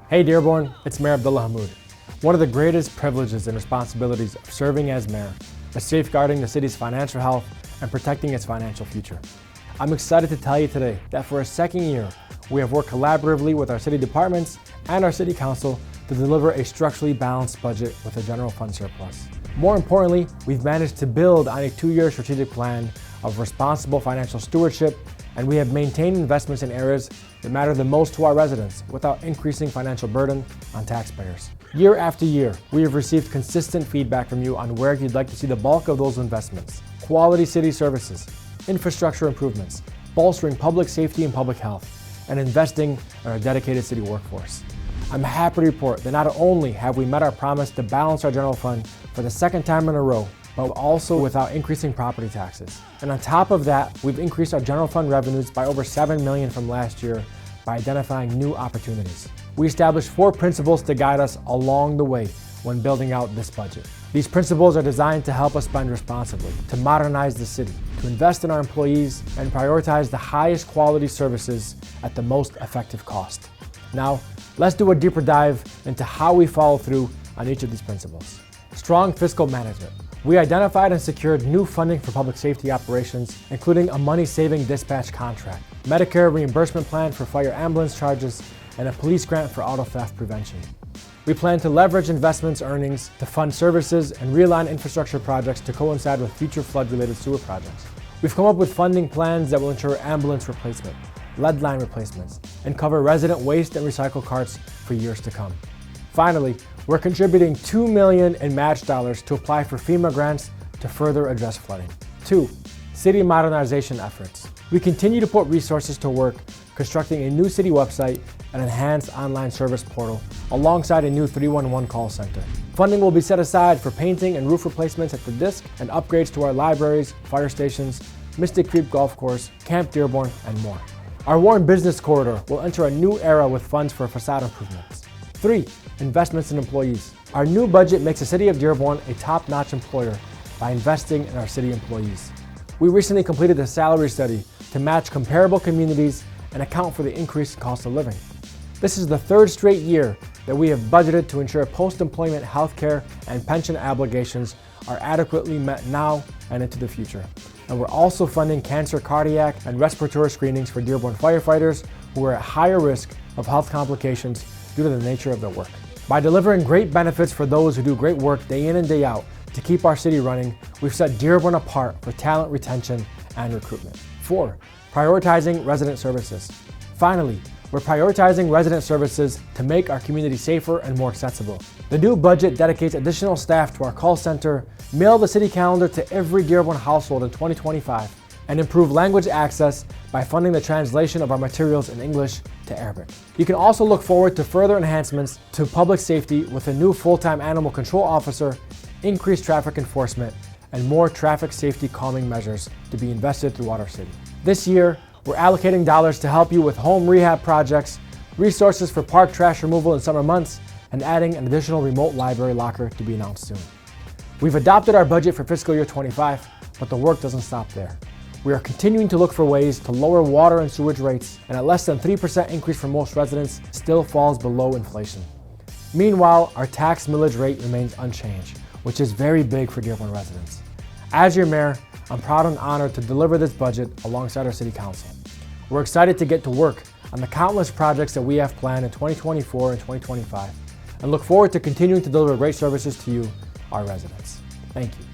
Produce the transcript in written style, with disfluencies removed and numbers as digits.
Hey Dearborn, it's Mayor Hammoud. One of the greatest privileges and responsibilities of serving as mayor is safeguarding the city's financial health and protecting its financial future. I'm excited to tell you today that for a second year, we have worked collaboratively with our city departments and our city council to deliver a structurally balanced budget with a general fund surplus. More importantly, we've managed to build on a 2-year strategic plan of responsible financial stewardship, and we have maintained investments in areas that matter the most to our residents without increasing financial burden on taxpayers. Year after year, we have received consistent feedback from you on where you'd like to see the bulk of those investments: quality city services, infrastructure improvements, bolstering public safety and public health, and investing in our dedicated city workforce. I'm happy to report that not only have we met our promise to balance our general fund for the second time in a row, but also without increasing property taxes. And on top of that, we've increased our general fund revenues by over $7 million from last year by identifying new opportunities. We established 4 principles to guide us along the way when building out this budget. These principles are designed to help us spend responsibly, to modernize the city, to invest in our employees, and prioritize the highest quality services at the most effective cost. Now, let's do a deeper dive into how we follow through on each of these principles. Strong fiscal management. We identified and secured new funding for public safety operations, including a money-saving dispatch contract, Medicare reimbursement plan for fire ambulance charges, and a police grant for auto theft prevention. We plan to leverage investments earnings to fund services and realign infrastructure projects to coincide with future flood-related sewer projects. We've come up with funding plans that will ensure ambulance replacement, lead line replacements, and cover resident waste and recycle carts for years to come. Finally, we're contributing $2 million in match dollars to apply for FEMA grants to further address flooding. 2. City modernization efforts. We continue to put resources to work constructing a new city website and enhanced online service portal alongside a new 311 call center. Funding will be set aside for painting and roof replacements at the disc and upgrades to our libraries, fire stations, Mystic Creek Golf Course, Camp Dearborn, and more. Our Warren Business Corridor will enter a new era with funds for facade improvements. 3. Investments in employees. Our new budget makes the city of Dearborn a top-notch employer by investing in our city employees. We recently completed a salary study to match comparable communities and account for the increased cost of living. This is the 3rd straight year that we have budgeted to ensure post-employment healthcare and pension obligations are adequately met now and into the future. And we're also funding cancer, cardiac, and respiratory screenings for Dearborn firefighters who are at higher risk of health complications due to the nature of their work. By delivering great benefits for those who do great work day in and day out to keep our city running, we've set Dearborn apart for talent retention and recruitment. 4. Prioritizing resident services. Finally, we're prioritizing resident services to make our community safer and more accessible. The new budget dedicates additional staff to our call center, mail the city calendar to every Dearborn household in 2025, and improve language access by funding the translation of our materials in English to Arabic. You can also look forward to further enhancements to public safety with a new full-time animal control officer, increased traffic enforcement, and more traffic safety calming measures to be invested throughout our city. This year, we're allocating dollars to help you with home rehab projects, resources for park trash removal in summer months, and adding an additional remote library locker to be announced soon. We've adopted our budget for fiscal year 25, but the work doesn't stop there. We are continuing to look for ways to lower water and sewage rates, and at less than 3% increase for most residents still falls below inflation. Meanwhile, our tax millage rate remains unchanged, which is very big for Dearborn residents. As your mayor, I'm proud and honored to deliver this budget alongside our city council. We're excited to get to work on the countless projects that we have planned in 2024 and 2025, and look forward to continuing to deliver great services to you, our residents. Thank you.